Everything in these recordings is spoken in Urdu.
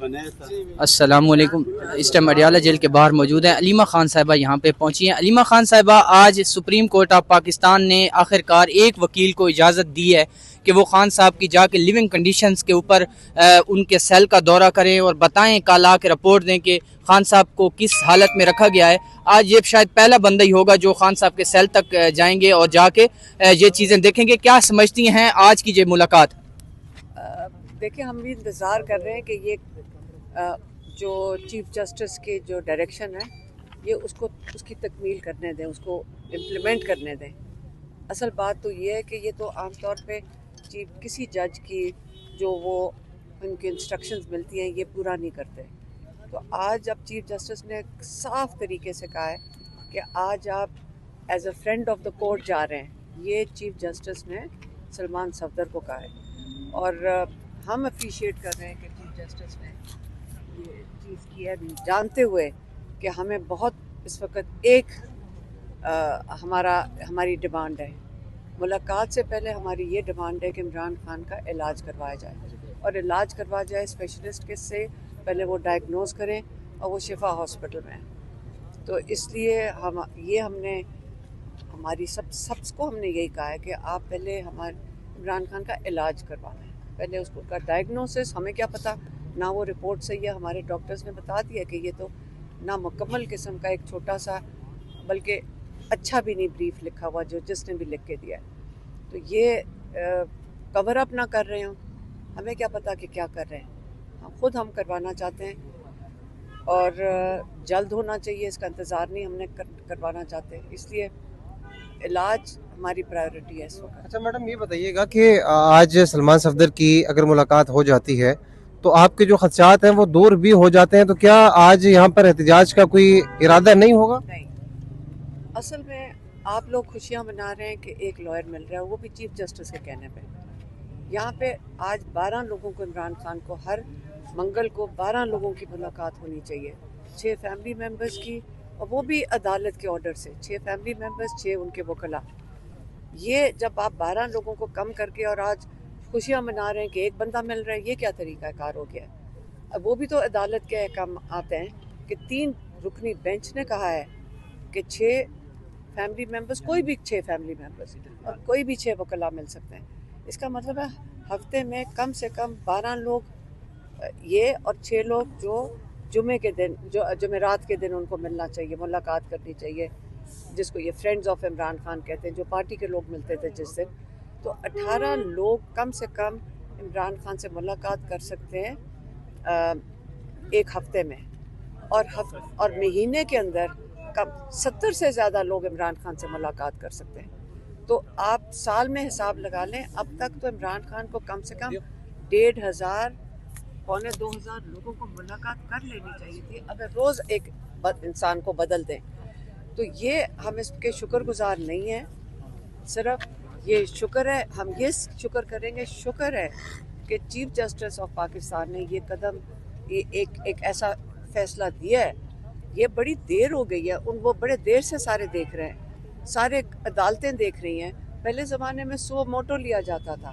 السلام علیکم. اس ٹائم اڈیالہ جیل کے باہر موجود ہیں. علیمہ خان صاحبہ یہاں پہ پہنچی ہیں. علیمہ خان صاحبہ، آج سپریم کورٹ آف پاکستان نے آخرکار ایک وکیل کو اجازت دی ہے کہ وہ خان صاحب کی جا کے لیونگ کنڈیشنز کے اوپر ان کے سیل کا دورہ کریں اور بتائیں، کل آ کے رپورٹ دیں کہ خان صاحب کو کس حالت میں رکھا گیا ہے. آج یہ شاید پہلا بندہ ہی ہوگا جو خان صاحب کے سیل تک جائیں گے اور جا کے یہ چیزیں دیکھیں گے. کیا سمجھتی ہیں آج کی یہ ملاقات؟ دیکھیں، ہم بھی انتظار کر رہے ہیں کہ یہ جو چیف جسٹس کے جو ڈائریکشن ہے یہ اس کی تکمیل کرنے دیں، اس کو امپلیمنٹ کرنے دیں. اصل بات تو یہ ہے کہ یہ تو عام طور پہ کسی جج کی جو وہ ان کی انسٹرکشنز ملتی ہیں یہ پورا نہیں کرتے. تو آج اب چیف جسٹس نے صاف طریقے سے کہا ہے کہ آج آپ as a friend of the court جا رہے ہیں. یہ چیف جسٹس نے سلمان صفدر کو کہا ہے اور ہم اپریشیٹ کر رہے ہیں کہ چیف جسٹس نے یہ چیز کی ہے، جانتے ہوئے کہ ہمیں بہت اس وقت ایک ہماری ڈیمانڈ ہے. ملاقات سے پہلے ہماری یہ ڈیمانڈ ہے کہ عمران خان کا علاج کروایا جائے، اور علاج کروایا جائے اسپیشلسٹ کے سے پہلے وہ ڈائگنوز کریں اور وہ شفا ہاسپٹل میں ہیں. تو اس لیے ہم نے ہماری سب کو ہم نے یہی کہا ہے کہ آپ پہلے ہمارے عمران خان کا علاج کروانا ہے، پہلے اس کو کا ڈائگنوسس. ہمیں کیا پتہ، نہ وہ رپورٹ صحیح ہے. ہمارے ڈاکٹرز نے بتا دیا کہ یہ تو نامکمل قسم کا ایک چھوٹا سا، بلکہ اچھا بھی نہیں بریف لکھا ہوا جس نے بھی لکھ کے دیا ہے. تو یہ کور اپ نہ کر رہے ہوں، ہمیں کیا پتہ کہ کیا کر رہے ہیں. ہم کروانا چاہتے ہیں اور جلد ہونا چاہیے، اس کا انتظار نہیں ہم نے کروانا چاہتے. اس لیے علاج ہماری پرائیورٹی ہے اس وقت. اچھا میڈم، یہ بتائیے گا کہ آج سلمان صفدر کی اگر ملاقات ہو جاتی ہے تو آپ کے جو خدشات ہیں وہ دور بھی ہو جاتے ہیں، تو کیا آج یہاں پر احتجاج کا کوئی ارادہ نہیں ہوگا؟ نہیں، اصل میں آپ لوگ خوشیاں منا رہے ہیں کہ ایک لائر مل رہا ہے، وہ بھی چیف جسٹس کے کہنے پہ. یہاں پہ آج 12 لوگوں کو، عمران خان کو ہر منگل کو 12 لوگوں کی ملاقات ہونی چاہیے. 6 فیملی ممبرز کی، اور وہ بھی عدالت کے آرڈر سے. 6 فیملی ممبرز، 6 ان کے وکلاء. یہ جب آپ 12 لوگوں کو کم کر کے اور آج خوشیاں منا رہے ہیں کہ ایک بندہ مل رہا ہے، یہ کیا طریقہ کار ہو گیا ہے؟ اب وہ بھی تو عدالت کے احکام آتے ہیں کہ 3 رکنی بینچ نے کہا ہے کہ 6 فیملی ممبرز، کوئی بھی 6 فیملی ممبرز اور کوئی بھی 6 وکلاء مل سکتے ہیں. اس کا مطلب ہے ہفتے میں کم سے کم 12 لوگ یہ اور 6 لوگ جو جمعے کے دن، جو جمعرات کے دن ان کو ملنا چاہیے، ملاقات کرنی چاہیے، جس کو یہ فرینڈز آف عمران خان کہتے ہیں، جو پارٹی کے لوگ ملتے تھے جس دن. تو 18 لوگ کم سے کم عمران خان سے ملاقات کر سکتے ہیں ایک ہفتے میں، اور مہینے کے اندر 70 سے زیادہ لوگ عمران خان سے ملاقات کر سکتے ہیں. تو آپ سال میں حساب لگا لیں، اب تک تو عمران خان کو کم سے کم 1,500 پونے 2,000 لوگوں کو ملاقات کر لینی چاہیے تھی اگر روز ایک انسان کو بدل دیں. تو یہ ہم اس کے شکر گزار نہیں ہیں. صرف یہ شکر ہے، ہم یہ شکر کریں گے، شکر ہے کہ چیف جسٹس آف پاکستان نے یہ قدم، ایک ایسا فیصلہ دیا ہے. یہ بڑی دیر ہو گئی ہے، وہ بڑے دیر سے سارے دیکھ رہے ہیں، سارے عدالتیں دیکھ رہی ہیں. پہلے زمانے میں سو موٹو لیا جاتا تھا،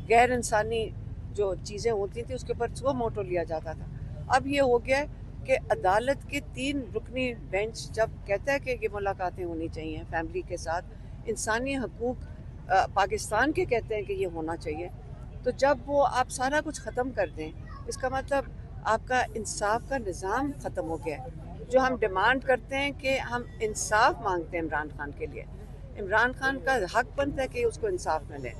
غیر انسانی جو چیزیں ہوتی تھیں اس کے اوپر سو موٹو لیا جاتا تھا. اب یہ ہو گیا ہے کہ عدالت کے 3 رکنی بینچ جب کہتا ہے کہ یہ ملاقاتیں ہونی چاہیے فیملی کے ساتھ، انسانی حقوق پاکستان کے کہتے ہیں کہ یہ ہونا چاہیے. تو جب وہ آپ سارا کچھ ختم کر دیں، اس کا مطلب آپ کا انصاف کا نظام ختم ہو گیا ہے. جو ہم ڈیمانڈ کرتے ہیں کہ ہم انصاف مانگتے ہیں عمران خان کے لیے، عمران خان کا حق بنتا ہے کہ اس کو انصاف ملے.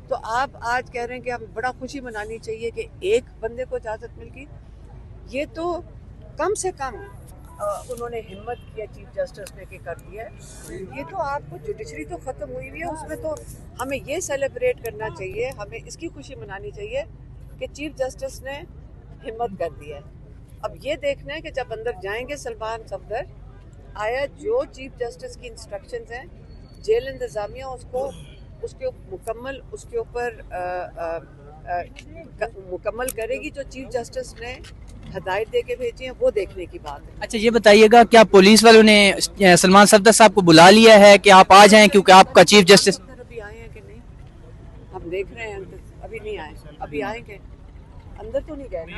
تو آپ آج کہہ رہے ہیں کہ ہم بڑا خوشی منانی چاہیے کہ ایک بندے کو اجازت مل گئی. یہ تو کم سے کم انہوں نے ہمت کیا چیف جسٹس نے کہ کر دیا ہے. یہ تو آپ کو جوڈیشری تو ختم ہوئی ہوئی ہے، اس میں تو ہمیں یہ سیلیبریٹ کرنا چاہیے، ہمیں اس کی خوشی منانی چاہیے کہ چیف جسٹس نے ہمت کر دی ہے. اب یہ دیکھنا ہے کہ جب اندر جائیں گے سلمان صفدر، آیا جو چیف جسٹس کی انسٹرکشنز ہیں جیل انتظامیہ اس کے اوپر مکمل کرے گی جو چیف جسٹس نے ہدایت دے کے بھیجی ہیں، وہ دیکھنے کی بات ہے. اچھا یہ بتائیے گا، کیا پولیس والوں نے سلمان صفدر صاحب کو بلا لیا ہے کہ آپ آ جائیں کیونکہ آپ کا چیف جسٹس؟ ابھی آئے ہیں کہ نہیں، ہم دیکھ رہے ہیں. ابھی نہیں آئے، ابھی آئیں گے. اندر تو نہیں گئے نا؟